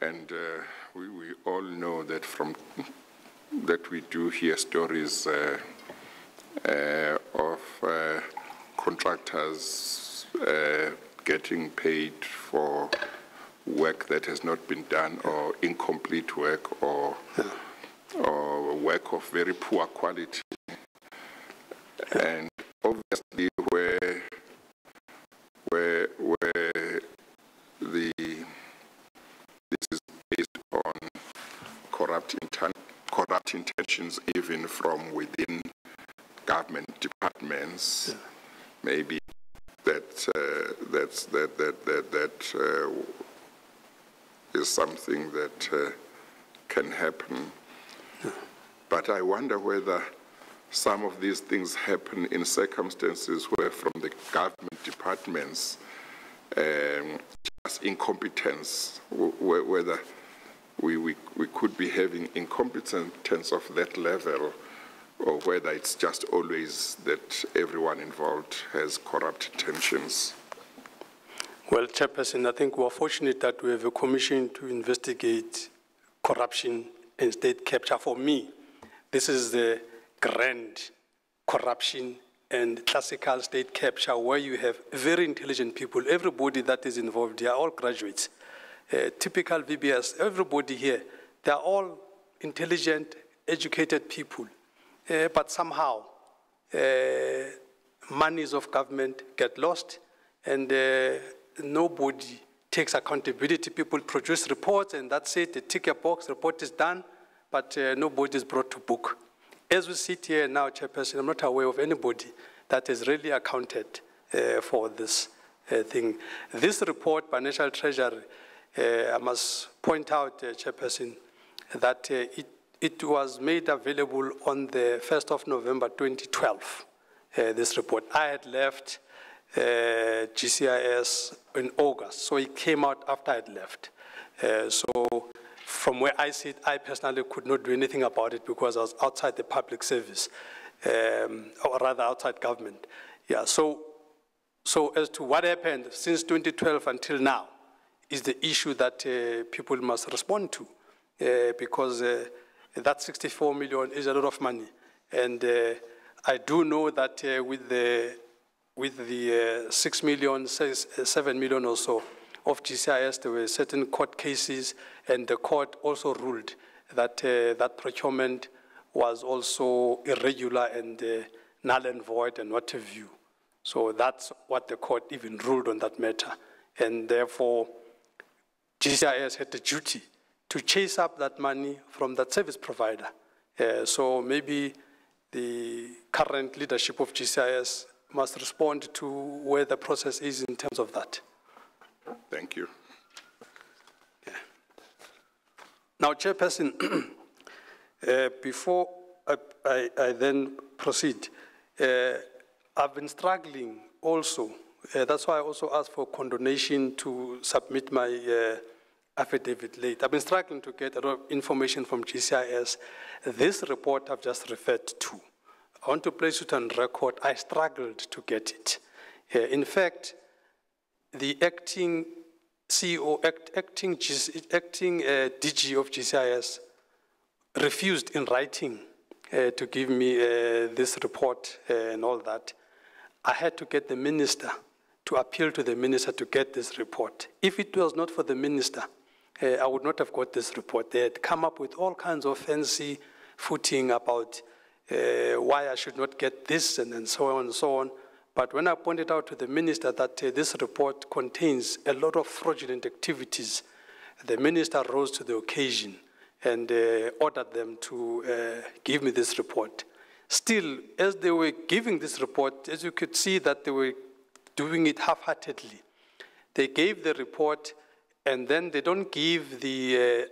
And we all know that that we do hear stories of contractors getting paid for work that has not been done, or incomplete work, or work of very poor quality. And obviously where this is based on corrupt intentions, even from within government departments, maybe that is something that can happen. But I wonder whether some of these things happen in circumstances where, from the government departments, just incompetence, whether we could be having incompetence of that level, or whether it's just always that everyone involved has corrupt intentions. Well, Chairperson, I think we're fortunate that we have a commission to investigate corruption and state capture. For me, this is the grand corruption and classical state capture, where you have very intelligent people. Everybody that is involved, they are all graduates. Typical VBS, everybody here, they are all intelligent, educated people. But somehow, monies of government get lost, and nobody takes accountability. People produce reports, and that's it. They tick a box, report is done, but nobody is brought to book. As we sit here now, Chairperson, I'm not aware of anybody that has really accounted for this thing. This report by National Treasury, I must point out, Chairperson, that it was made available on the 1st of November 2012, this report. I had left GCIS in August, so it came out after I had left. So from where I sit, I personally could not do anything about it because I was outside the public service, or rather outside government. Yeah, so as to what happened since 2012 until now is the issue that people must respond to, because that 64 million is a lot of money. And I do know that with the 6 million, 7 million or so of GCIS, there were certain court cases, and the court also ruled that that procurement was also irregular and null and void and what have you. So that's what the court even ruled on that matter. And therefore, GCIS had the duty to chase up that money from that service provider. So maybe the current leadership of GCIS must respond to where the process is in terms of that. Thank you. Yeah. Now, Chairperson, before I then proceed, I've been struggling also. That's why I also asked for condonation to submit my affidavit late. I've been struggling to get a lot of information from GCIS. This report I've just referred to, I want to place it on record. I struggled to get it. In fact, the acting CEO, acting DG of GCIS refused in writing to give me this report and all that. I had to get the minister to appeal to the minister to get this report. If it was not for the minister, I would not have got this report. They had come up with all kinds of fancy footing about why I should not get this and so on and so on. But when I pointed out to the minister that this report contains a lot of fraudulent activities, the minister rose to the occasion and ordered them to give me this report. Still, as they were giving this report, as you could see that they were doing it half-heartedly. They gave the report, and then they don't give the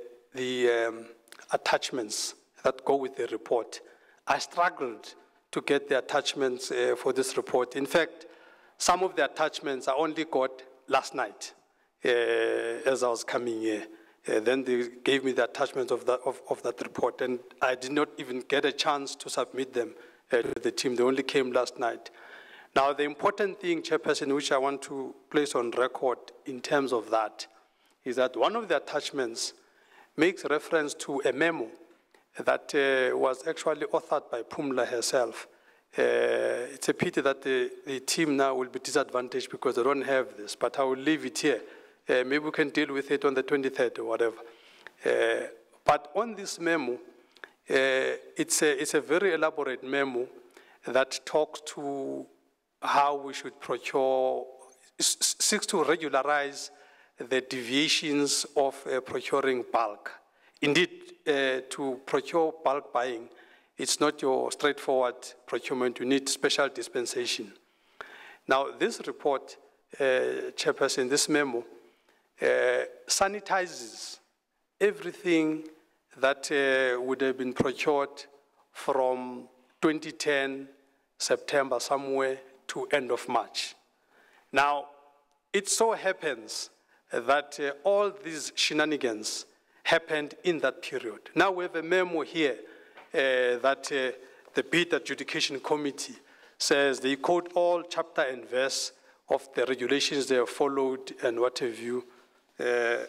attachments that go with the report. I struggled to get the attachments for this report. In fact, some of the attachments I only got last night as I was coming here. Then they gave me the attachments of that report, and I did not even get a chance to submit them to the team. They only came last night. Now, the important thing, Chairperson, which I want to place on record in terms of that, is that one of the attachments makes reference to a memo that was actually authored by Pumla herself. It's a pity that the team now will be disadvantaged because they don't have this, but I will leave it here. Maybe we can deal with it on the 23rd or whatever. But on this memo, it's a very elaborate memo that talks to how we should procure, seeks to regularize the deviations of procuring bulk. Indeed, to procure bulk buying, it's not your straightforward procurement. You need special dispensation. Now, this report, Chairperson, this memo, sanitizes everything that would have been procured from 2010, September somewhere, to end of March. Now, it so happens that all these shenanigans happened in that period. Now we have a memo here that the Bid Adjudication Committee says they quote all chapter and verse of the regulations they have followed and what have you, that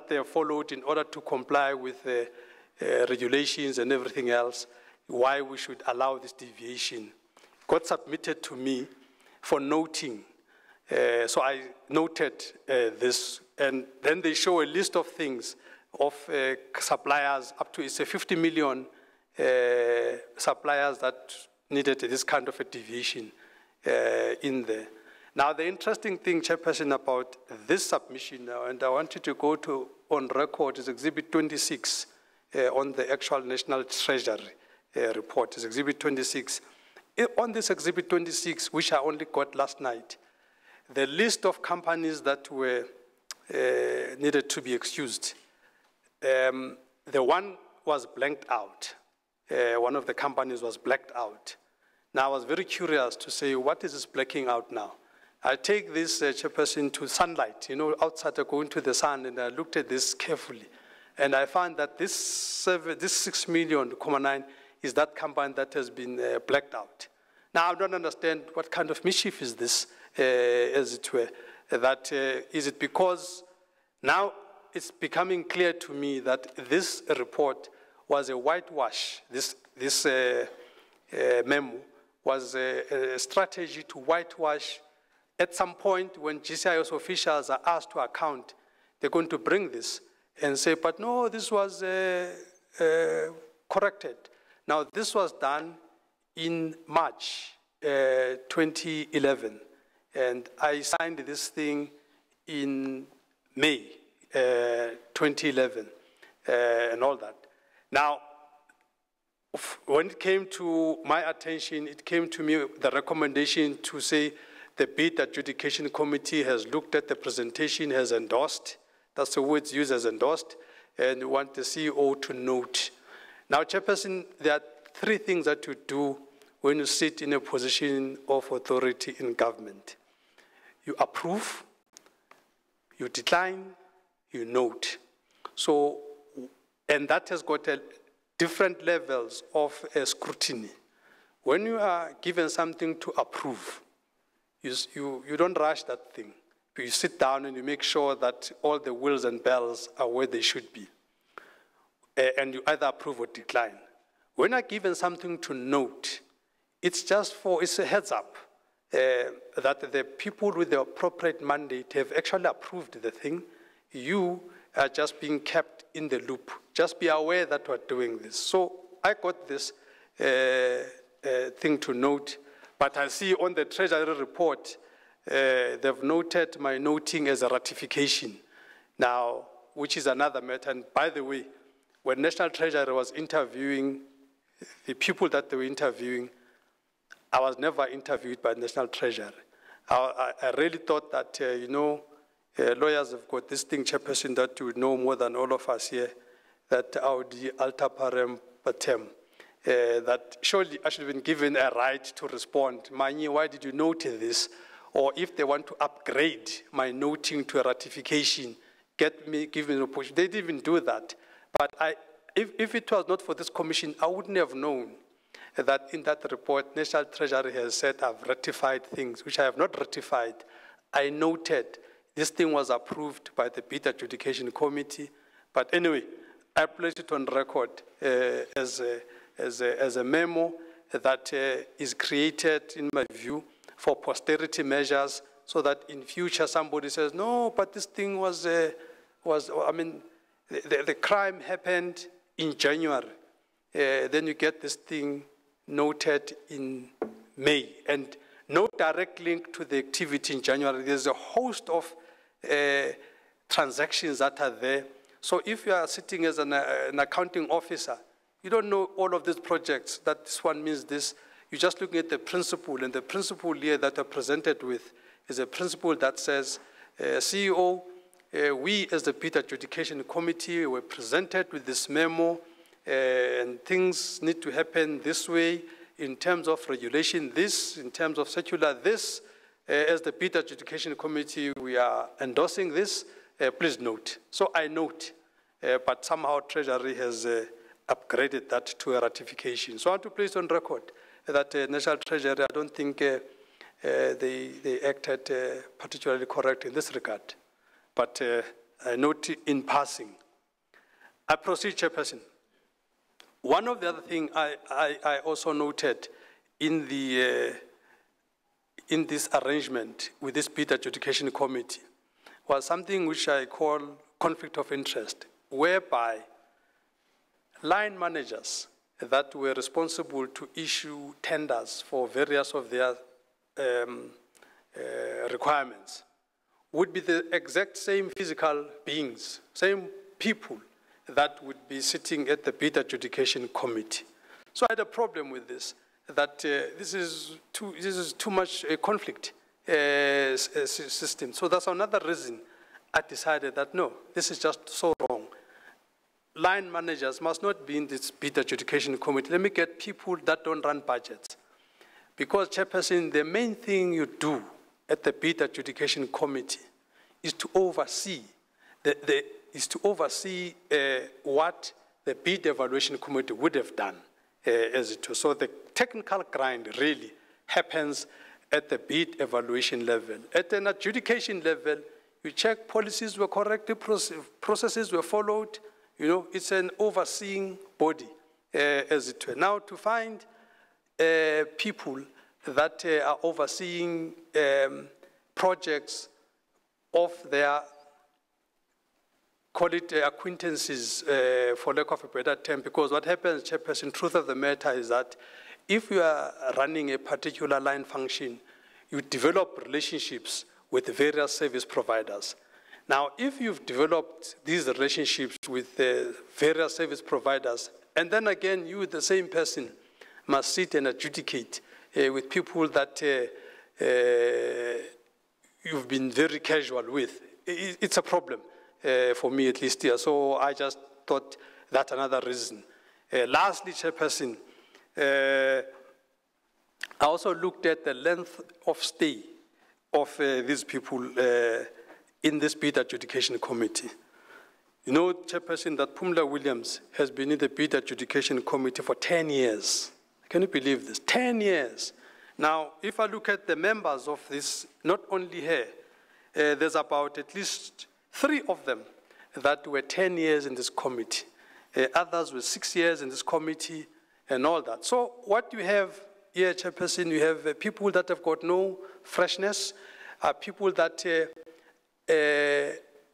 they have followed in order to comply with the regulations and everything else, why we should allow this deviation. Got submitted to me for noting. So I noted this, and then they show a list of things of suppliers up to, it's a 50 million suppliers that needed this kind of a deviation in there. Now, the interesting thing, Chairperson, about this submission now, and I wanted to go to on record, is Exhibit 26 on the actual National Treasury report, is Exhibit 26. On this Exhibit 26, which I only got last night, the list of companies that were needed to be excused, the one was blanked out. One of the companies was blacked out. Now, I was very curious to say, what is this blacking out now? I take this Chairperson to sunlight, you know, outside I go into the sun, and I looked at this carefully. And I found that this 6 million, 9 is that company that has been blacked out. Now, I don't understand what kind of mischief is this, as it were. That is it because now it's becoming clear to me that this report was a whitewash. This memo was a strategy to whitewash. At some point, when GCIS officials are asked to account, they're going to bring this and say, but no, this was corrected. Now, this was done in March 2011, and I signed this thing in May 2011 and all that. Now, when it came to my attention, it came to me the recommendation to say the Bid Adjudication Committee has looked at the presentation, has endorsed, that's the words used, as endorsed, and we want the CEO to note. Now, Chairperson, there are three things that you do when you sit in a position of authority in government. You approve, you decline, you note. So, and that has got different levels of scrutiny. When you are given something to approve, you don't rush that thing. You sit down and you make sure that all the wheels and bells are where they should be. And you either approve or decline. When I'm given something to note, it's a heads up that the people with the appropriate mandate have actually approved the thing. You are just being kept in the loop. Just be aware that we're doing this. So I got this thing to note, but I see on the Treasury report, they've noted my noting as a ratification now, which is another matter. And by the way, when National Treasury was interviewing the people that they were interviewing, I was never interviewed by National Treasury. I really thought that, lawyers have got this thing, Chairperson, that you would know more than all of us here, that audi alta parem patem, that surely I should have been given a right to respond. Manyi, why did you note this? Or if they want to upgrade my noting to a ratification, give me an opportunity. They didn't even do that. But if it was not for this commission, I wouldn't have known that in that report, National Treasury has said I've ratified things which I have not ratified. I noted this thing was approved by the Bid Adjudication Committee. But anyway, I place it on record as a memo that is created, in my view, for posterity measures, so that in future somebody says, no, but this thing the crime happened in January. Then you get this thing noted in May, and no direct link to the activity in January. There's a host of transactions that are there. So if you are sitting as an accounting officer, you don't know all of these projects, that this one means this. You're just looking at the principle, and the principle here that are presented with is a principle that says, CEO, we as the Bid Adjudication Committee were presented with this memo, and things need to happen this way in terms of regulation this, in terms of circular this. As the Bid Adjudication Committee, we are endorsing this. Please note. So I note, but somehow Treasury has upgraded that to a ratification. So I want to place on record that National Treasury, I don't think they acted particularly correct in this regard. But I note in passing. I proceed, Chairperson. One of the other things I also noted in this arrangement with this Bid Adjudication Committee was something which I call conflict of interest, whereby line managers that were responsible to issue tenders for various of their requirements would be the exact same physical beings, same people that would be sitting at the Bid Adjudication Committee. So I had a problem with this, that this is too much a conflict system. So that's another reason I decided that no, this is just so wrong. Line managers must not be in this Bid Adjudication Committee. Let me get people that don't run budgets. Because, Chairperson, the main thing you do at the Bid Adjudication Committee is to oversee what the Bid Evaluation Committee would have done as it was. So the technical grind really happens at the bid evaluation level. At an adjudication level, you check policies were correct, processes were followed. You know, it's an overseeing body, as it were. Now, to find people that are overseeing projects of their, call it acquaintances, for lack of a better term, because what happens, Chairperson, truth of the matter is that if you are running a particular line function, you develop relationships with various service providers. Now, if you've developed these relationships with various service providers, and then again, you, the same person, must sit and adjudicate with people that you've been very casual with, it's a problem for me at least here. So I just thought that's another reason. Lastly, Chairperson, I also looked at the length of stay of these people in this Bid Adjudication Committee. You know, Chairperson, that Pumla Williams has been in the Bid Adjudication Committee for 10 years. Can you believe this? 10 years. Now, if I look at the members of this, not only her, there's about at least 3 of them that were 10 years in this committee. Others were 6 years in this committee and all that. So what you have here, Chairperson, you have people that have got no freshness, people that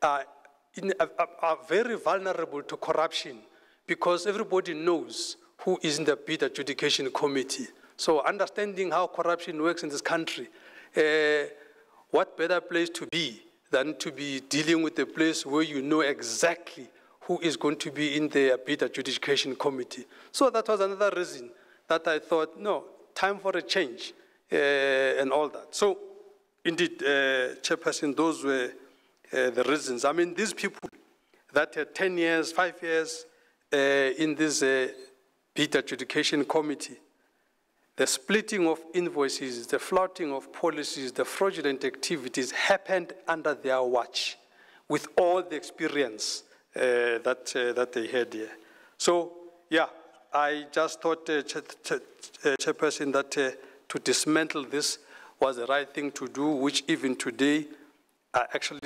are very vulnerable to corruption because everybody knows who is in the Bid Adjudication Committee. So understanding how corruption works in this country, what better place to be than to be dealing with a place where you know exactly who is going to be in the Bid Adjudication Committee. So that was another reason that I thought, no, time for a change and all that. So indeed, Chairperson, those were the reasons. I mean, these people that had 10 years, 5 years in this Bid Adjudication Committee, the splitting of invoices, the flouting of policies, the fraudulent activities happened under their watch with all the experience that they had here. So, yeah, I just thought, Chairperson, that to dismantle this was the right thing to do, which even today I actually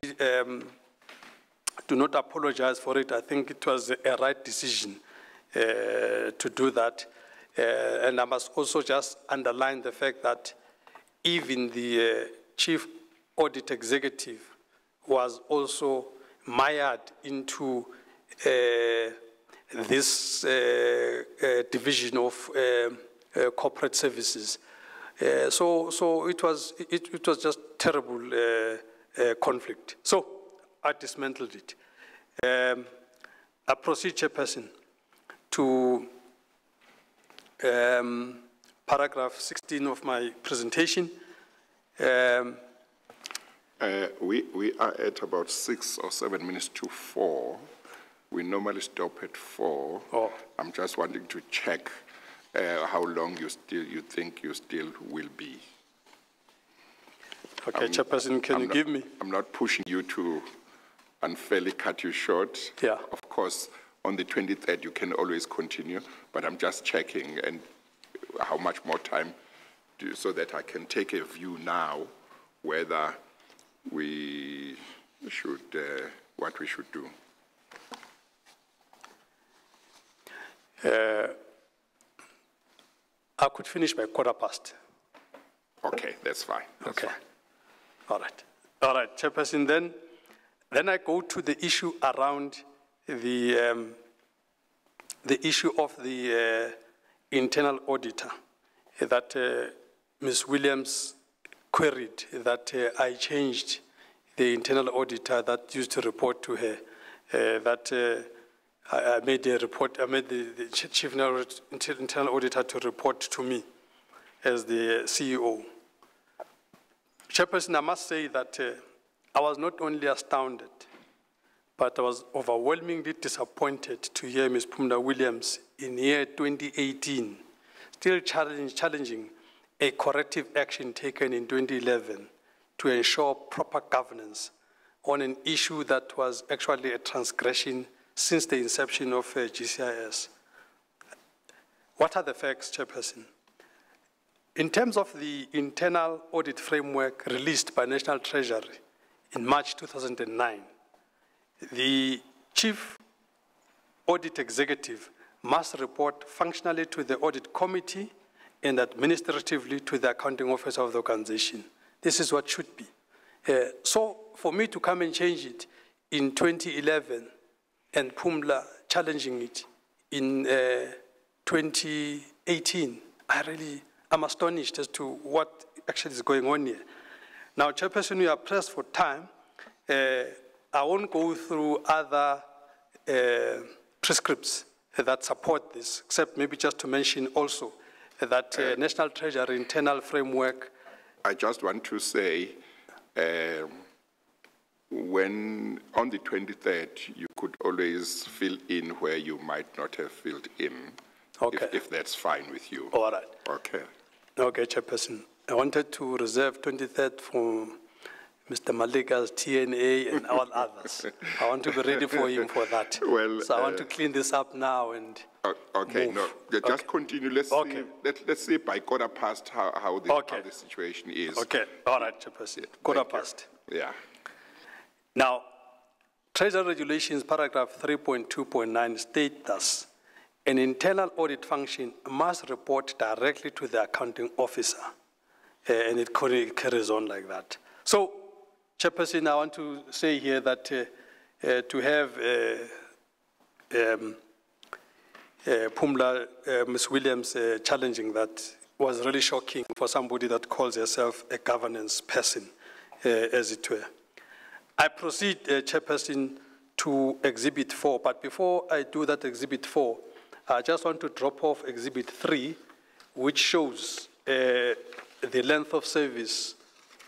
do not apologize for it. I think it was a right decision to do that. And I must also just underline the fact that even the chief audit executive was also mired into this division of corporate services. So it was just terrible conflict. So I dismantled it. I proceed, Chairperson, to paragraph 16 of my presentation. We are at about 6 or 7 minutes to 4. We normally stop at 4. Oh. I'm just wanting to check how long you think you still will be. Okay, Chairperson, can you give me? I'm not pushing you to unfairly cut you short. Yeah. Of course, on the 23rd, you can always continue, but I'm just checking and how much more time so that I can take a view now whether we should, what we should do. I could finish by 15:15. Okay, that's fine. That's fine. All right. All right, Chairperson, then I go to the issue around the issue of the internal auditor that Ms. Williams queried that I changed the internal auditor that used to report to her, that I made a report, I made the chief internal auditor to report to me as the CEO. Chairperson, I must say that I was not only astounded, but I was overwhelmingly disappointed to hear Ms. Phumla Williams in year 2018 still challenging a corrective action taken in 2011 to ensure proper governance on an issue that was actually a transgression since the inception of GCIS. What are the facts, Chairperson? In terms of the internal audit framework released by National Treasury in March 2009, the chief audit executive must report functionally to the audit committee and administratively to the accounting officer of the organization. This is what should be. So for me to come and change it in 2011 and Phumla challenging it in 2018, I'm astonished as to what actually is going on here. Now, Chairperson, we are pressed for time. I won't go through other prescripts that support this, except maybe just to mention also that National Treasury internal framework. I just want to say, when on the 23rd, you could always fill in where you might not have filled in, okay, if that's fine with you. All right. Okay. Okay, Chairperson. I wanted to reserve 23rd for Mr. Malika's TNA and all others. I want to be ready for him for that. Well, so I want to clean this up now and okay, move. No, just continue. Let's okay. see. Let's see by 15:15 how the situation is. Okay, all right, Chairperson. 15:15. Yeah. Now, Treasury Regulations paragraph 3.2.9 state thus: an internal audit function must report directly to the accounting officer, and it carries on like that. So, Chairperson, I want to say here that to have Phumla, Ms. Williams challenging that was really shocking for somebody that calls herself a governance person, as it were. I proceed, Chairperson, to Exhibit 4, but before I do that Exhibit 4, I just want to drop off Exhibit 3, which shows the length of service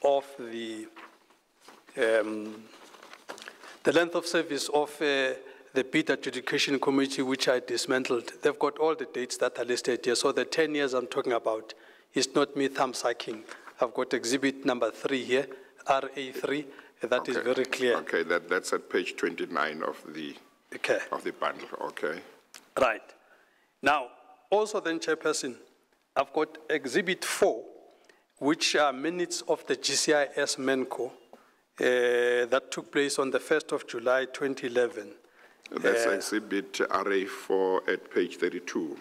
of the bid adjudication committee, which I dismantled. They've got all the dates that are listed here. So the 10 years I'm talking about is not me thumb-sucking. I've got exhibit number 3 here, RA3. That is very clear. Okay, that's at page 29 of the bundle. Okay. Right. Now, also then, Chairperson, I've got exhibit 4, which are minutes of the GCIS MENCO that took place on the 1st of July, 2011. That's exhibit RA4 at page 32.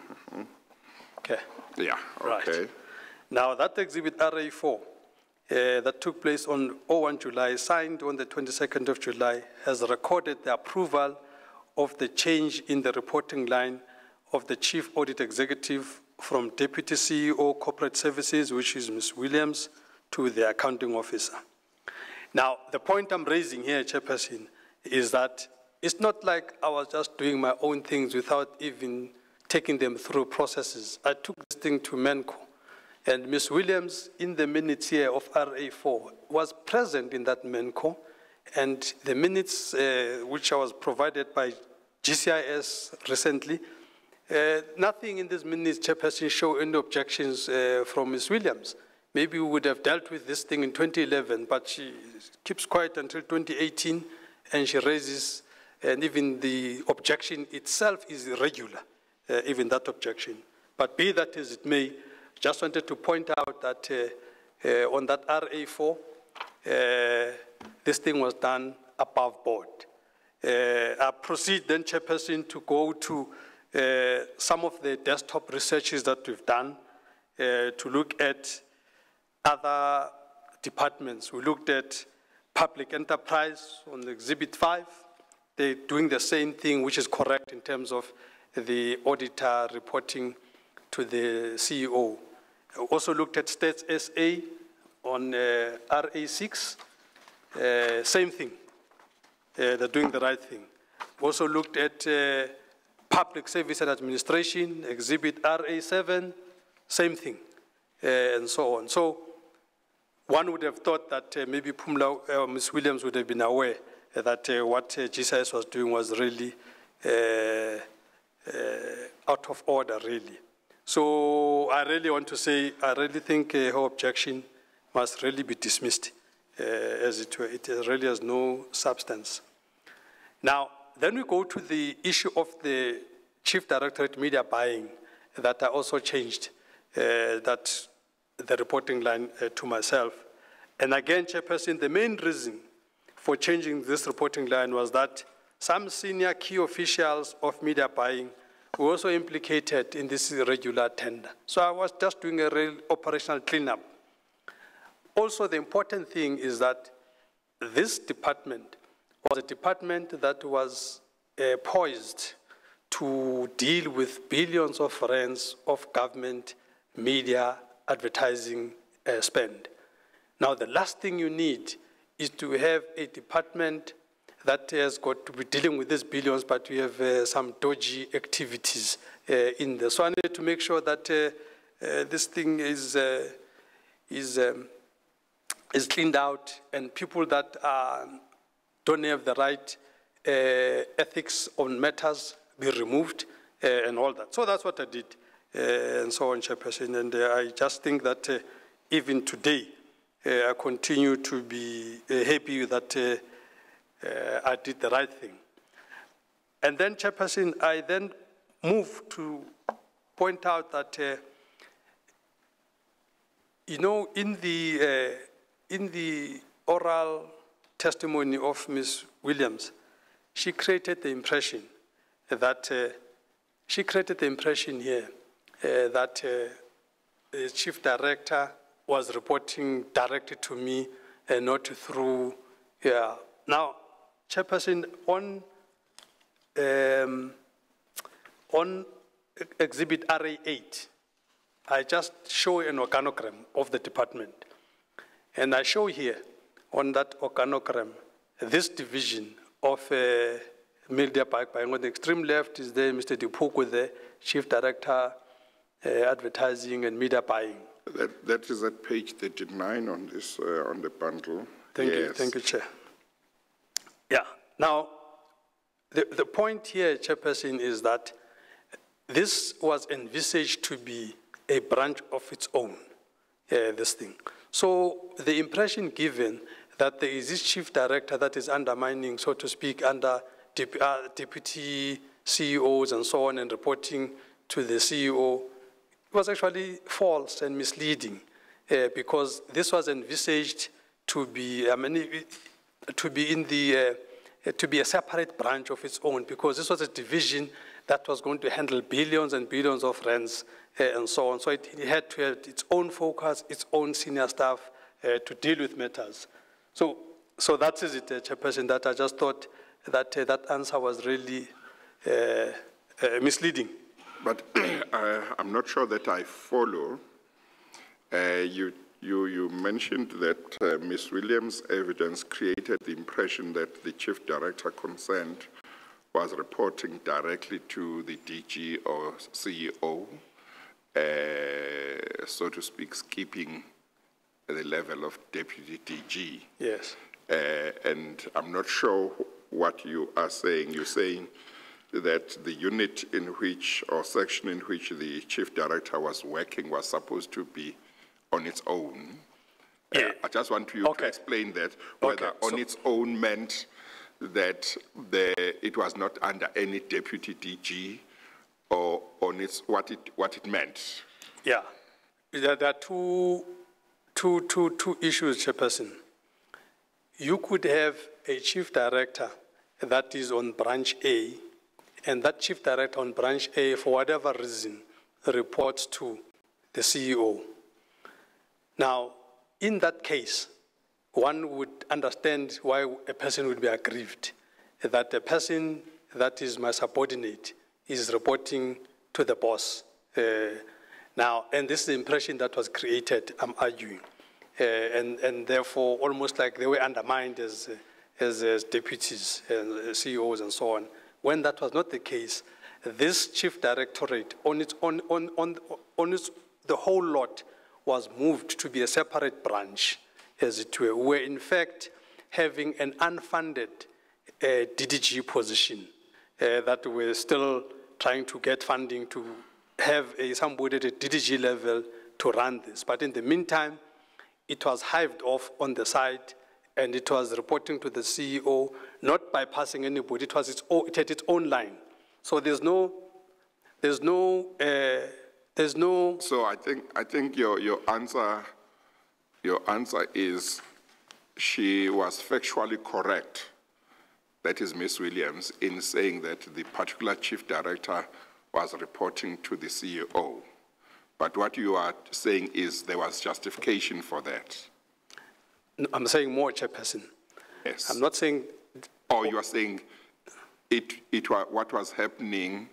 Okay. Yeah, okay. Right. Now, that exhibit RA4 that took place on 01 July, signed on the 22nd of July, has recorded the approval of the change in the reporting line of the Chief Audit Executive from Deputy CEO Corporate Services, which is Ms. Williams, to the Accounting Officer. Now, the point I'm raising here, Chairperson, is that it's not like I was just doing my own things without even taking them through processes. I took this thing to MENCO, and Ms. Williams, in the minutes here of RA4, was present in that MENCO, and the minutes which I was provided by GCIS recently, nothing in these minutes, Chairperson, show any objections from Ms. Williams. Maybe we would have dealt with this thing in 2011, but she keeps quiet until 2018, and she raises, and even the objection itself is irregular, even that objection. But be that as it may, just wanted to point out that on that RA4, this thing was done above board. I proceed then, Chairperson, to go to some of the desktop researches that we've done to look at other departments. We looked at public enterprise on Exhibit 5. They're doing the same thing, which is correct in terms of the auditor reporting to the CEO. We also looked at States SA on RA6, same thing. They're doing the right thing. We also looked at Public Service and Administration, Exhibit RA7, same thing, and so on. So one would have thought that maybe Ms. Williams would have been aware that what GCIS was doing was really out of order, really. So I really want to say, I really think her objection must really be dismissed, as it were. It really has no substance. Now, then we go to the issue of the Chief Directorate Media Buying that I also changed, that the reporting line to myself. And again, Chairperson, the main reason for changing this reporting line was that some senior key officials of media buying were also implicated in this irregular tender. So I was just doing a real operational cleanup. Also, the important thing is that this department was a department that was poised to deal with billions of rands of government media advertising spend. Now, the last thing you need is to have a department that has got to be dealing with these billions, but we have some dodgy activities in there. So I need to make sure that this thing is cleaned out, and people that don't have the right ethics on matters be removed and all that. So that's what I did, and so on, Chairperson. And I just think that even today, I continue to be happy that I did the right thing. And then, Chairperson, I then move to point out that, you know, in the oral testimony of Ms. Williams, she created the impression that, that the Chief Director was reporting directly to me and not through, yeah. Now, Chairperson, on Exhibit RA8, I just show an organogram of the department. And I show here on that organogram this division of media buying. On the extreme left is there Mr. Dipuku, the Chief Director, Advertising and Media Buying. That is at page 39 on this on the bundle. Thank you, Chair. Yeah. Now, the point here, Chairperson, is that this was envisaged to be a branch of its own, this thing. So the impression given that there is this chief director that is undermining, so to speak, under deputy CEOs and so on and reporting to the CEO was actually false and misleading because this was envisaged to be, I mean, to be in the to be a separate branch of its own, because this was a division that was going to handle billions and billions of rands and so on. So it had to have its own focus, its own senior staff to deal with matters. So that is it, Chairperson, that I just thought that that answer was really misleading. But I'm not sure that I follow. You mentioned that Ms. Williams' evidence created the impression that the chief director concerned was reporting directly to the DG or CEO, so to speak, skipping the level of deputy DG. Yes. And I'm not sure what you are saying. You're saying that the unit in which, or section in which the chief director was working was supposed to be on its own. Yeah. I just want you to explain that, whether on its own meant that it was not under any deputy DG, or on its what it meant. Yeah, there are two issues, Chairperson. You could have a chief director that is on branch A, and that chief director on branch A, for whatever reason, reports to the CEO. Now, in that case, one would understand why a person would be aggrieved, that a person that is my subordinate is reporting to the boss. Now, and this is the impression that was created, I'm arguing. And therefore, almost like they were undermined as deputies and CEOs and so on. When that was not the case, this chief directorate, the whole lot was moved to be a separate branch, as it were. We're in fact having an unfunded DDG position that we're still trying to get funding to have somebody at a DDG level to run this. But in the meantime, it was hived off on the side, and it was reporting to the CEO, not bypassing anybody. It had its own line. So there's no. So I think your answer is she was factually correct. That is Ms. Williams, in saying that the particular chief director was reporting to the CEO. But what you are saying is there was justification for that. No, I'm saying more, Chairperson. Yes. I'm not saying. Or you are saying what was happening,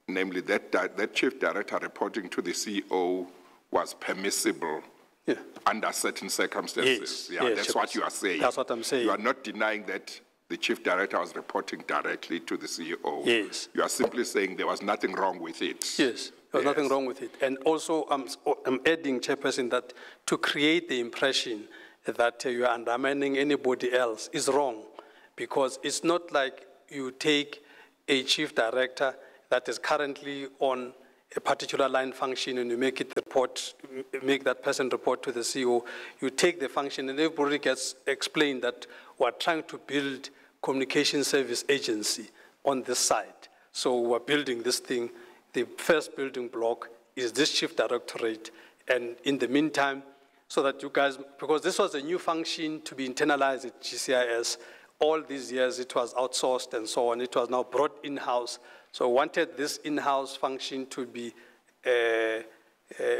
namely that chief director reporting to the CEO was permissible under certain circumstances. Yes, yeah, that's what you are saying. That's what I'm saying. You are not denying that the chief director was reporting directly to the CEO. Yes. You are simply saying there was nothing wrong with it. Yes, there was nothing wrong with it. And also, I'm adding, Chairperson, that to create the impression that you are undermining anybody else is wrong, because it's not like you take a chief director that is currently on a particular line function and you make that person report to the CEO. You take the function and everybody gets explained that we're trying to build communication service agency on this side. So we're building this thing. The first building block is this chief directorate. And in the meantime, so that you guys, because this was a new function to be internalized at GCIS, all these years it was outsourced and so on. It was now brought in-house. So I wanted this in-house function to be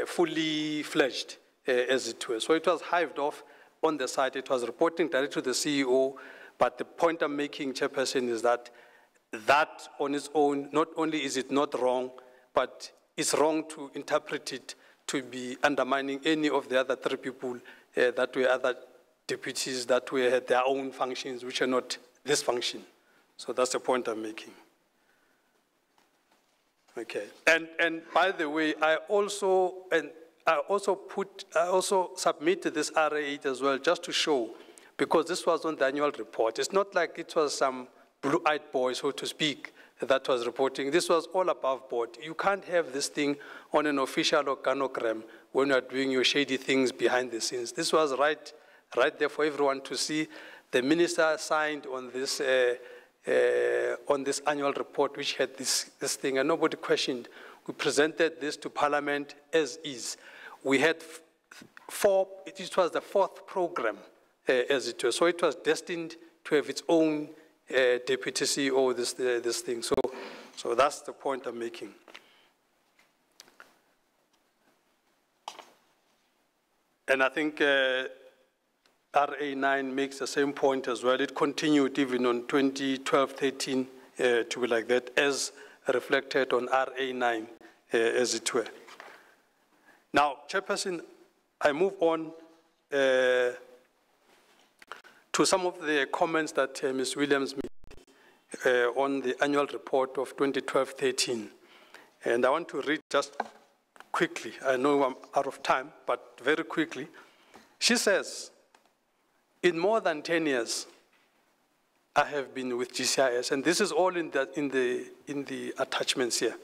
fully fledged, as it were. So it was hived off on the side. It was reporting directly to the CEO. But the point I'm making, Chairperson, is that on its own, not only is it not wrong, but it's wrong to interpret it to be undermining any of the other three people that were other deputies that had their own functions, which are not this function. So that's the point I'm making. Okay. And by the way, I also submitted this RA8 as well, just to show, because this was on the annual report. It's not like it was some blue-eyed boy, so to speak, that was reporting. This was all above board. You can't have this thing on an official organogram when you're doing your shady things behind the scenes. This was right there for everyone to see. The minister signed on this annual report, which had this thing, and nobody questioned. We presented this to Parliament as is. We had it was the fourth program as it were. So it was destined to have its own deputy CEO, this thing. So that's the point I'm making. And I think RA9 makes the same point as well. It continued even on 2012-13 to be like that, as reflected on RA9, as it were. Now, Chairperson, I move on to some of the comments that Ms. Williams made on the annual report of 2012-13. And I want to read just quickly. I know I'm out of time, but very quickly. She says, in more than 10 years, I have been with GCIS, and this is all in the attachments here.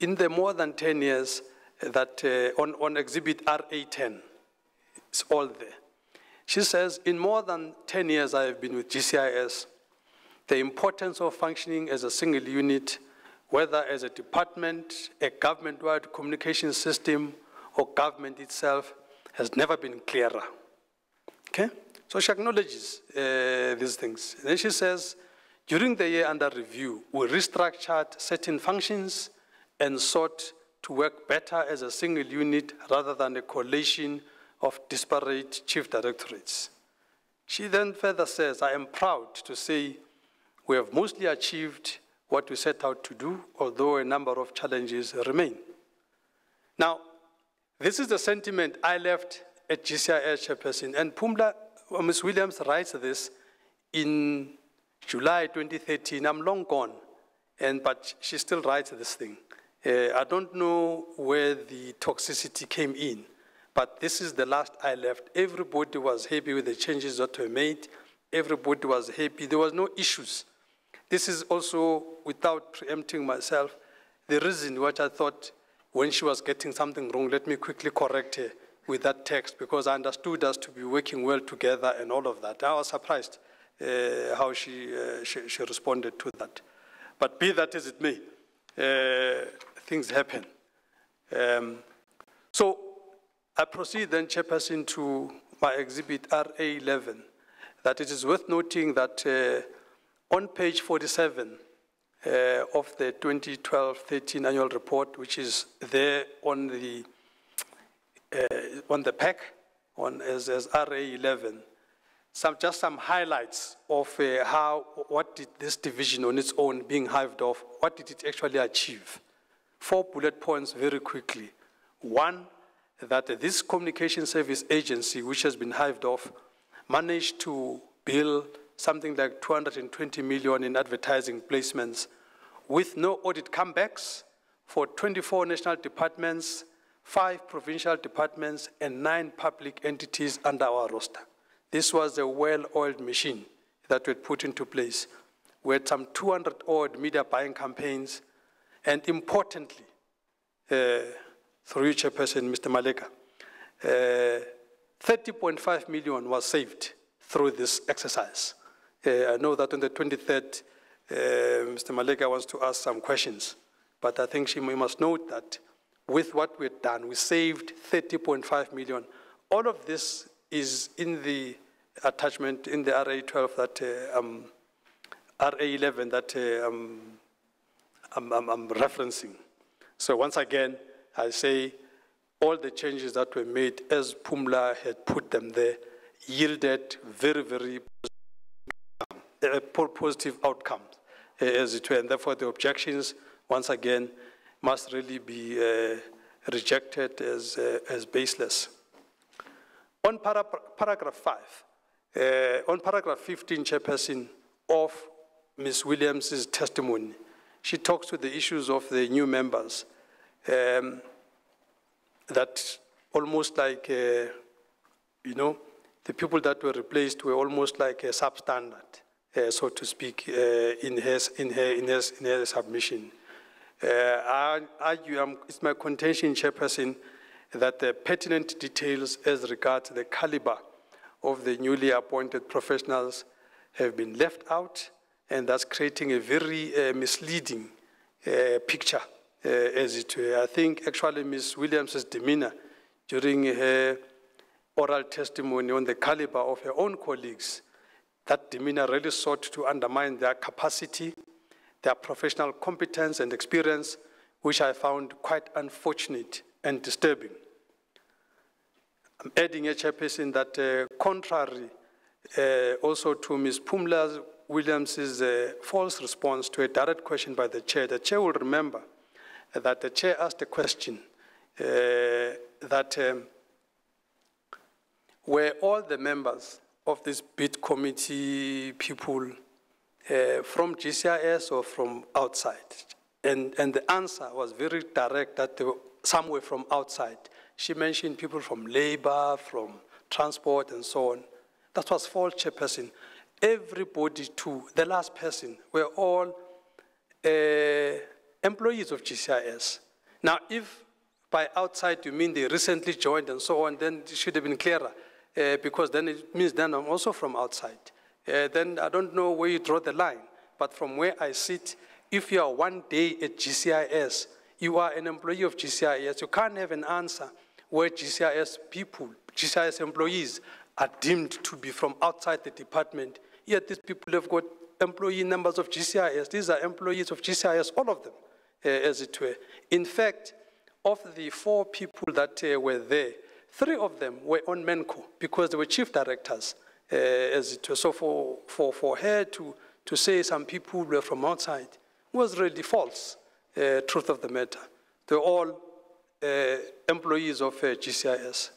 In the more than 10 years that on exhibit RA10, it's all there. She says, in more than 10 years I have been with GCIS, the importance of functioning as a single unit, whether as a department, a government-wide communication system, or government itself, has never been clearer. Okay? So she acknowledges these things. And then she says, during the year under review, we restructured certain functions and sought to work better as a single unit rather than a coalition of disparate chief directorates. She then further says, I am proud to say we have mostly achieved what we set out to do, although a number of challenges remain. Now, this is the sentiment I left at GCIS chairperson, and Ms. Williams writes this in July 2013. I'm long gone, but she still writes this thing. I don't know where the toxicity came in, but this is the last I left. Everybody was happy with the changes that were made. Everybody was happy. There was no issues. This is also, without preempting myself, the reason which I thought when she was getting something wrong, let me quickly correct her with that text, because I understood us to be working well together and all of that. I was surprised how she responded to that. But be that as it may, things happen. So I proceed then, Chairperson, to my exhibit RA11, that it is worth noting that on page 47 of the 2012-13 annual report, which is there on the pack as RA11, just some highlights of what did this division on its own being hived off, what did it actually achieve? 4 bullet points very quickly. One, that this communication service agency, which has been hived off, managed to bill something like 220 million in advertising placements with no audit comebacks for 24 national departments, 5 provincial departments, and 9 public entities under our roster. This was a well-oiled machine that we had put into place. We had some 200-odd media buying campaigns, and importantly, through you, Chairperson, Mr. Maleka, 30.5 million was saved through this exercise. I know that on the 23rd, Mr. Maleka wants to ask some questions, but I think we must note that with what we've done, we saved 30.5 million. All of this is in the attachment in the RA12 that RA11 that I'm referencing. So once again, I say all the changes that were made as Pumla had put them there yielded very, very positive outcomes as it were, and therefore the objections, once again, must really be rejected as baseless. On paragraph 5, on paragraph 15, Chairperson, of Ms. Williams' testimony, she talks to the issues of the new members, that almost like, you know, the people that were replaced were almost like a substandard, so to speak, in her submission. I argue, it's my contention, Chairperson, that the pertinent details as regards the caliber of the newly appointed professionals have been left out, and that's creating a very misleading picture, as it were. I think actually Ms. Williams' demeanor during her oral testimony on the caliber of her own colleagues, that demeanor really sought to undermine their capacity, their professional competence and experience, which I found quite unfortunate and disturbing. I'm adding a chairperson that contrary also to Ms. Pumla Williams's false response to a direct question by the chair will remember that the chair asked a question that were all the members of this bid committee people from GCIS or from outside? And the answer was very direct that some were from outside. She mentioned people from labor, from transport, and so on. That was false, chairperson. Everybody, to the last person, were all employees of GCIS. Now, if by outside you mean they recently joined and so on, then it should have been clearer, because then it means then I'm also from outside. Then I don't know where you draw the line, but from where I sit, if you are one day at GCIS, you are an employee of GCIS, you can't have an answer where GCIS people, GCIS employees are deemed to be from outside the department, yet these people have got employee numbers of GCIS. These are employees of GCIS, all of them, as it were. In fact, of the 4 people that were there, 3 of them were on MENCO because they were chief directors, as it were. So for her to say some people were from outside was really false, truth of the matter. They're all employees of GCIS.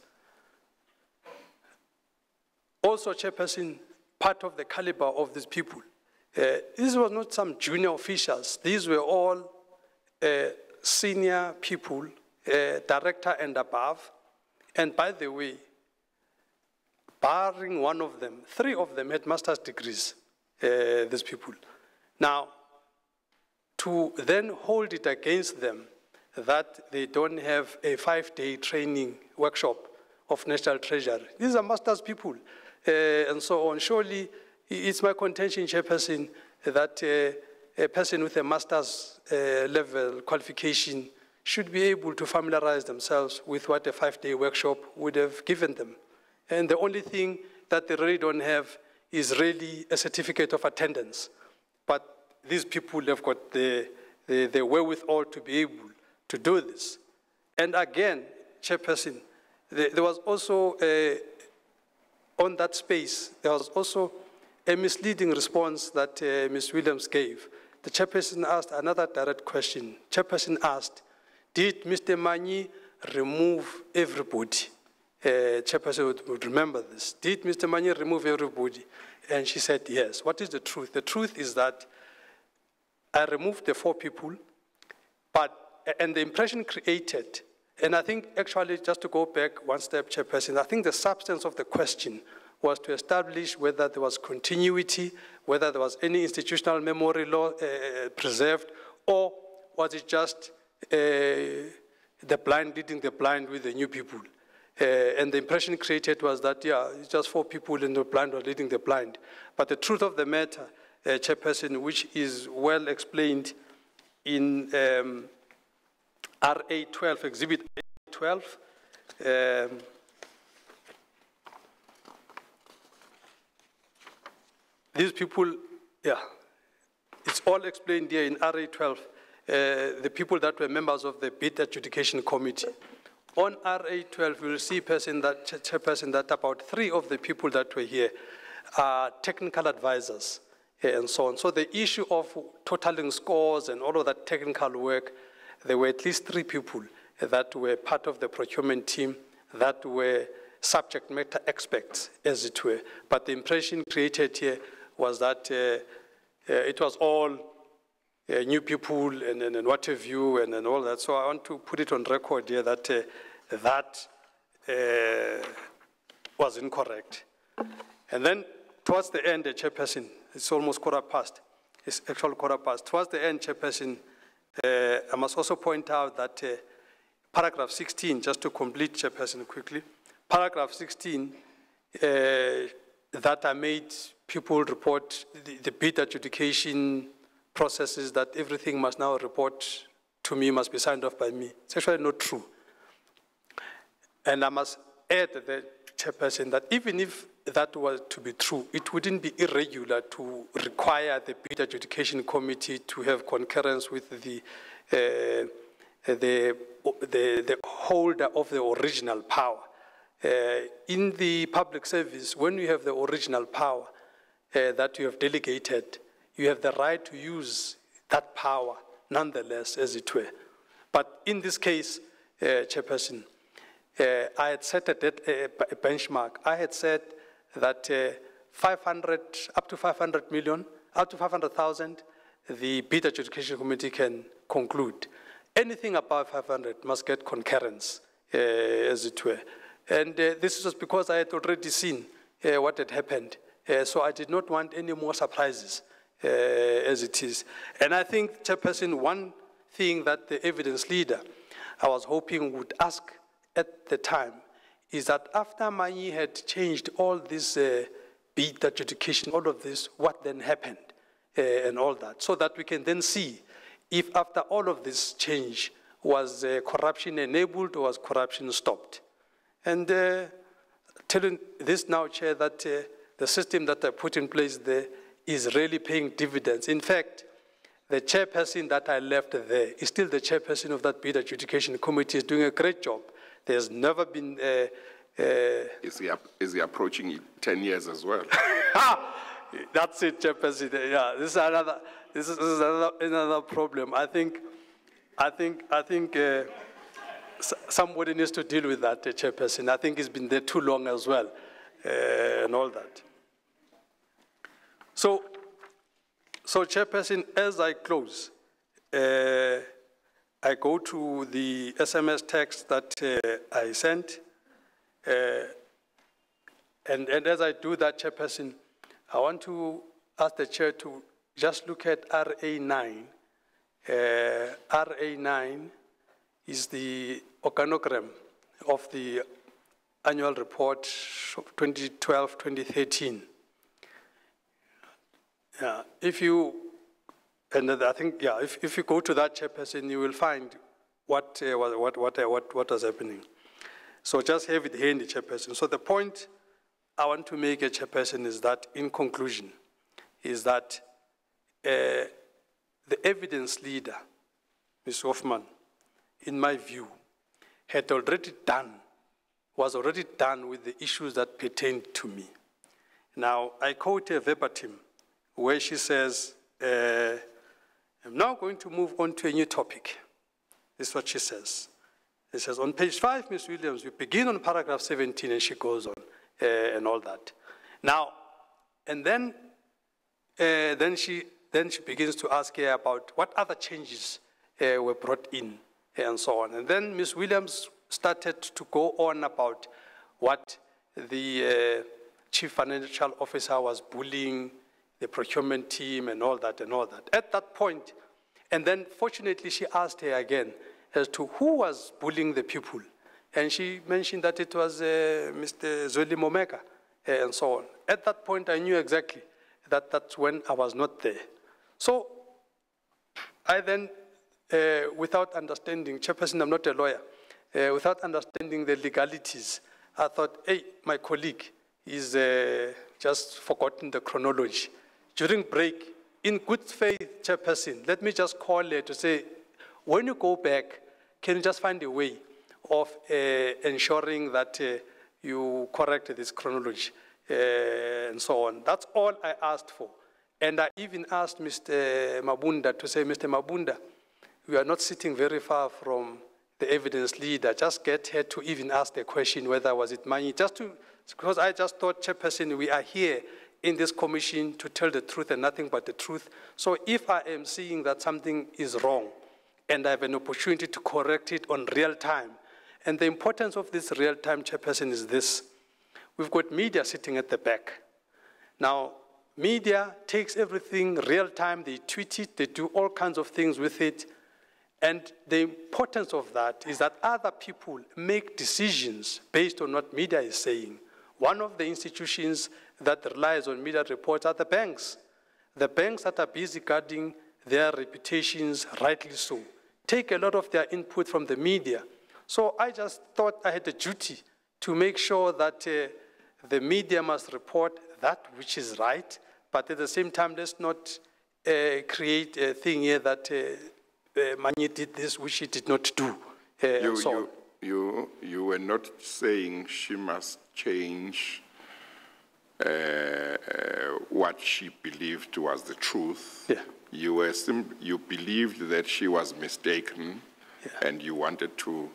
Also, chairperson, part of the caliber of these people, this was not some junior officials. These were all senior people, director and above. And by the way, barring one of them, 3 of them had master's degrees, these people. Now, to then hold it against them that they don't have a 5-day training workshop of National Treasury. These are master's people, and so on. Surely, it's my contention, chairperson, that a person with a master's level qualification should be able to familiarize themselves with what a 5-day workshop would have given them. And the only thing that they really don't have is really a certificate of attendance. But these people have got the wherewithal to be able to do this. And again, chairperson, there was also, on that space, there was also a misleading response that Ms. Williams gave. The chairperson asked another direct question. Chairperson asked, did Mr. Manyi remove everybody? Chairperson would remember this. Did Mr. Manyi remove everybody? And she said, yes. What is the truth? The truth is that I removed the 4 people, and the impression created, and I think actually just to go back one step, chairperson, I think the substance of the question was to establish whether there was continuity, whether there was any institutional memory law preserved, or was it just the blind leading the blind with the new people. And the impression created was that, yeah, it's just 4 people and the blind were leading the blind. But the truth of the matter, chairperson, which is well explained in RA 12, Exhibit 12, these people, yeah, it's all explained here in RA 12, the people that were members of the bid adjudication committee. On RA 12, you will see chairperson, that about 3 of the people that were here are technical advisors and so on. So the issue of totaling scores and all of that technical work, there were at least 3 people that were part of the procurement team that were subject matter experts, as it were. But the impression created here was that it was all new people and what have you and all that. So I want to put it on record here that that was incorrect. And then towards the end, the chairperson, it's almost past. It's actually past. Towards the end, chairperson, I must also point out that paragraph 16, just to complete, chairperson, quickly, paragraph 16, that I made people report the bid adjudication processes, that everything must now report to me, must be signed off by me. It's actually not true. And I must add that the Chairperson, that even if that was to be true, it wouldn't be irregular to require the Bid Adjudication Committee to have concurrence with the holder of the original power. In the public service, when you have the original power that you have delegated, you have the right to use that power nonetheless, as it were. But in this case, Chairperson, I had set a benchmark. I had said that 500, up to 500 million, up to 500,000, the Bid Adjudication Committee can conclude. Anything above 500 must get concurrence, as it were. And this was because I had already seen what had happened. So I did not want any more surprises, as it is. And I think, Chairperson, one thing that the evidence leader, I was hoping would ask at the time, is that after Manyi had changed all this bid adjudication, all of this, what then happened, and all that, so that we can then see if after all of this change, was corruption enabled or was corruption stopped. And telling this now, Chair, that the system that I put in place there is really paying dividends. In fact, the chairperson that I left there is still the chairperson of that Bid Adjudication Committee, is doing a great job. There's never been... Is he approaching 10 years as well? That's it, Chairperson. Yeah, this is another problem. I think somebody needs to deal with that, Chairperson. I think he's been there too long as well, and all that. So Chairperson, as I close, I go to the SMS text that I sent, and as I do that, Chairperson, I want to ask the Chair to just look at RA9. RA9 is the organogram of the annual report of 2012-2013. If you go to that, Chairperson, you will find what was happening. So just have it handy, Chairperson. So the point I want to make, Chairperson, is that, in conclusion, is that the evidence leader, Ms. Hoffman, in my view, was already done with the issues that pertained to me. Now, I quote her verbatim, where she says, I'm now going to move on to a new topic. This is what she says. It says, on page 5, Ms. Williams, we begin on paragraph 17, and she goes on, and all that. Now, and then she begins to ask her about what other changes were brought in, and so on. And then Ms. Williams started to go on about what the chief financial officer was bullying the procurement team and all that and all that. At that point, and then fortunately she asked her again as to who was bullying the people. And she mentioned that it was Mr. Zweli Momeka and so on. At that point, I knew exactly that that's when I was not there. So I then, without understanding, Chairperson, I'm not a lawyer, without understanding the legalities, I thought, hey, my colleague is just forgotten the chronology. During break, in good faith, Chairperson, let me just call her to say, when you go back, can you just find a way of ensuring that you correct this chronology and so on. That's all I asked for. And I even asked Mr. Mabunda to say, Mr. Mabunda, we are not sitting very far from the evidence leader. Just get her to even ask the question whether was it Manyi. Because I just thought, Chairperson, we are here in this commission to tell the truth and nothing but the truth. So if I am seeing that something is wrong and I have an opportunity to correct it on real time, and the importance of this real time, Chairperson, is this. We've got media sitting at the back. Now, media takes everything real time, they tweet it, they do all kinds of things with it. And the importance of that is that other people make decisions based on what media is saying. One of the institutions that relies on media reports are the banks. The banks that are busy guarding their reputations, rightly so, take a lot of their input from the media. So I just thought I had a duty to make sure that the media must report that which is right, but at the same time, let's not create a thing here that Manyi did this, which he did not do, and so on. You were not saying she must change what she believed was the truth. Yeah. You believed that she was mistaken, Yeah. and you wanted to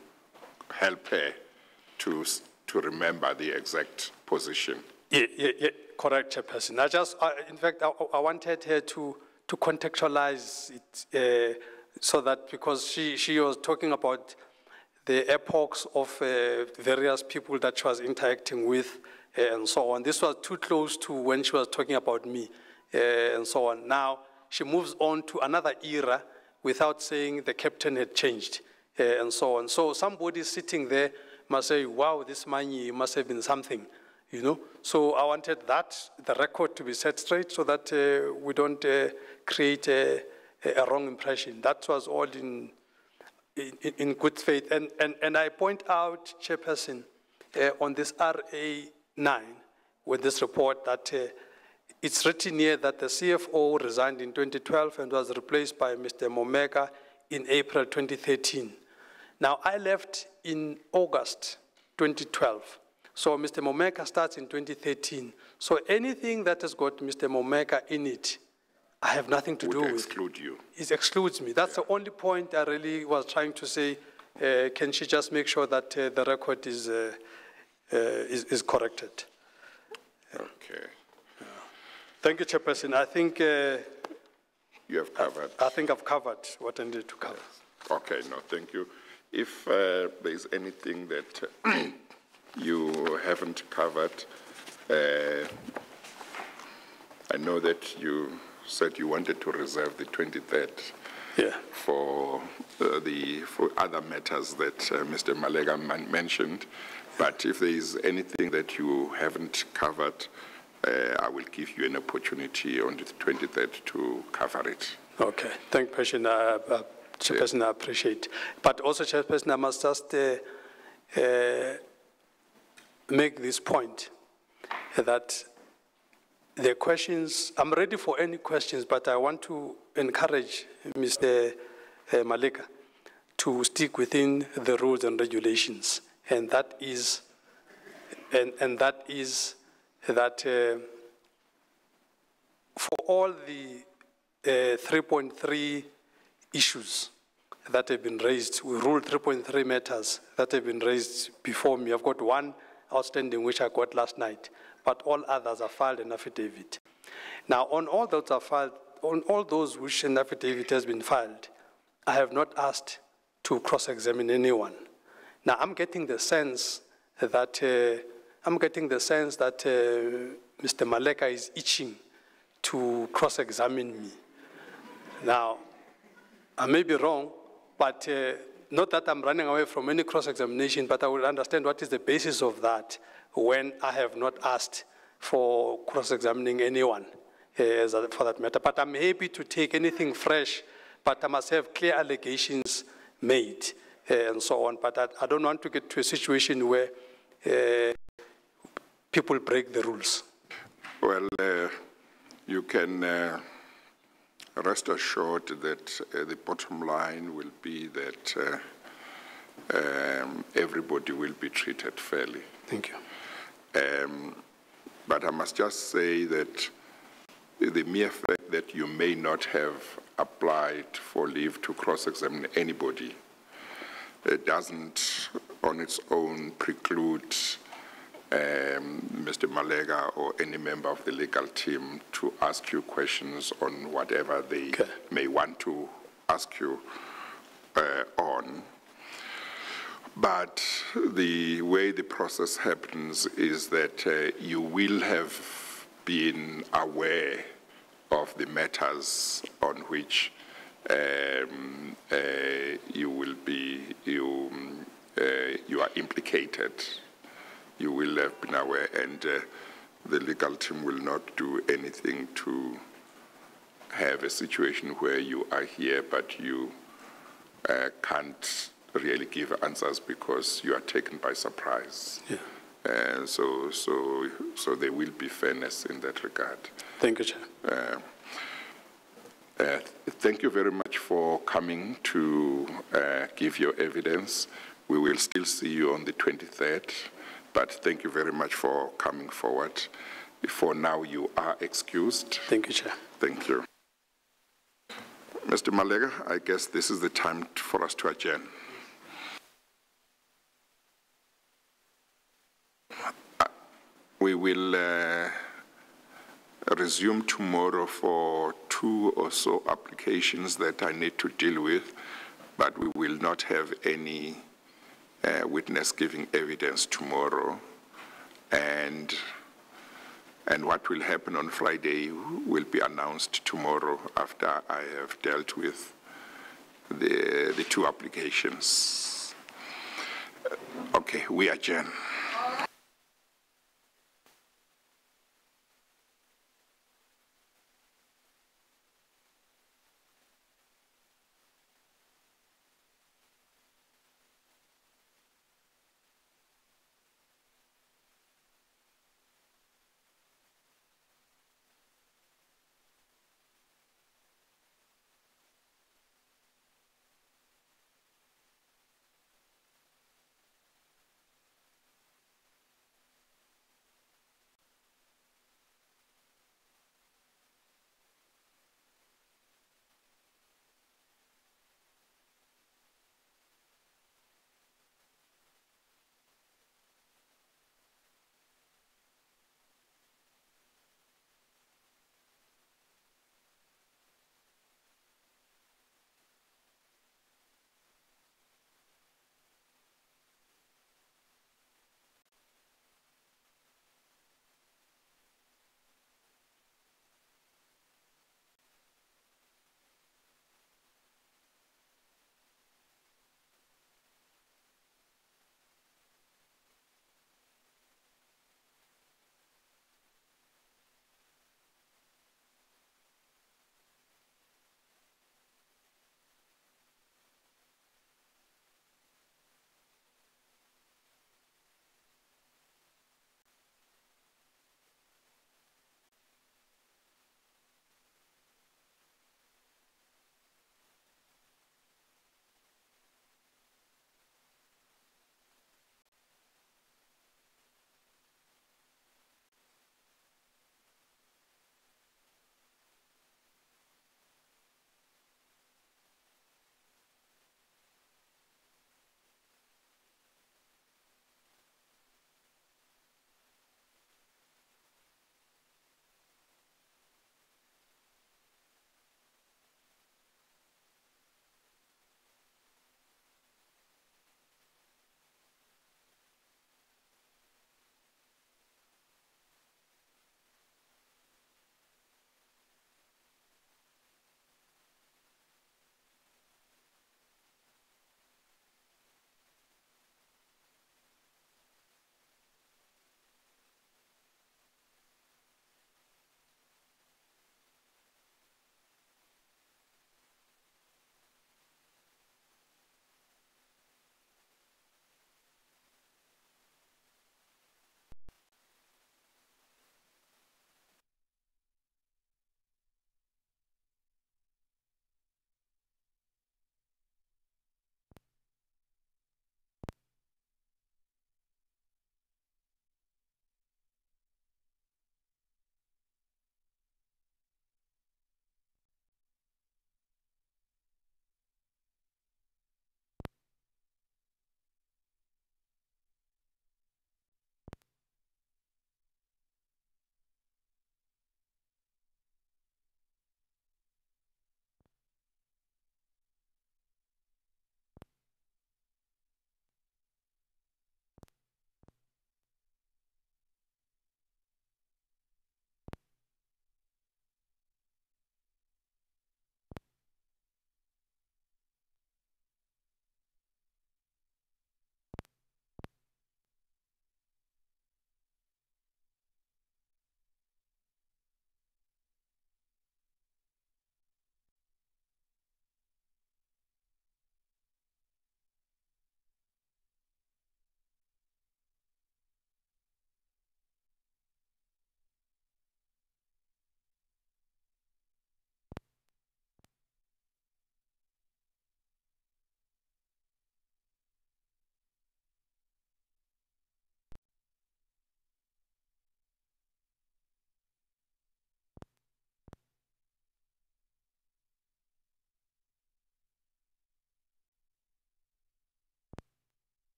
help her to remember the exact position. Yeah, correct, Chairperson. In fact, I wanted her to contextualize it so that, because she was talking about the epochs of various people that she was interacting with and so on. This was too close to when she was talking about me and so on. Now, she moves on to another era without saying the captain had changed and so on. So somebody sitting there must say, wow, this Manyi must have been something, you know. So I wanted the record to be set straight so that we don't create a wrong impression. That was all in good faith. And I point out, Chairperson, on this RA9, with this report, that it's written here that the CFO resigned in 2012 and was replaced by Mr. Momeka in April 2013. Now, I left in August 2012. So Mr. Momeka starts in 2013. So anything that has got Mr. Momeka in it, I have nothing to do with. Would exclude you. It excludes me. That's the only point I really was trying to say. Can she just make sure that the record is corrected? Okay. Thank you, Chairperson. I think you have covered. I think I've covered what I needed to cover. Okay, no, thank you. If there's anything that you haven't covered, I know that you said you wanted to reserve the 23rd for other matters that Mr. Malega mentioned. But if there is anything that you haven't covered, I will give you an opportunity on the 23rd to cover it. Okay, thank you, Chairperson, I appreciate. But also, Chairperson, I must just make this point, that the questions, I'm ready for any questions, but I want to encourage Mr. Maleka to stick within the rules and regulations. And that is, that for all the 3.3 issues that have been raised, we ruled 3.3 matters that have been raised before me. I've got one outstanding which I got last night, but all others are filed an affidavit. Now, on all those are filed, on all those which an affidavit has been filed, I have not asked to cross-examine anyone. Now, I'm getting the sense that Mr. Maleka is itching to cross-examine me. Now, I may be wrong, but not that I'm running away from any cross-examination, but I will understand what is the basis of that when I have not asked for cross-examining anyone for that matter. But I'm happy to take anything fresh, but I must have clear allegations made and so on. But I don't want to get to a situation where people break the rules. Well, you can rest assured that the bottom line will be that everybody will be treated fairly. Thank you. But I must just say that the mere fact that you may not have applied for leave to cross-examine anybody doesn't on its own preclude Mr. Malega or any member of the legal team to ask you questions on whatever they may want to ask you on. But the way the process happens is that you will have been aware of the matters on which you are implicated. You will have been aware, and the legal team will not do anything to have a situation where you are here, but you can't really give answers because you are taken by surprise. Yeah. So there will be fairness in that regard. Thank you, Chair. Thank you very much for coming to give your evidence. We will still see you on the 23rd, but thank you very much for coming forward. For now, you are excused. Thank you, Chair. Thank you. Mr. Malega, I guess this is the time for us to adjourn. We will resume tomorrow for 2 or so applications that I need to deal with, but we will not have any witness giving evidence tomorrow. And what will happen on Friday will be announced tomorrow after I have dealt with the 2 applications. Okay, we adjourn.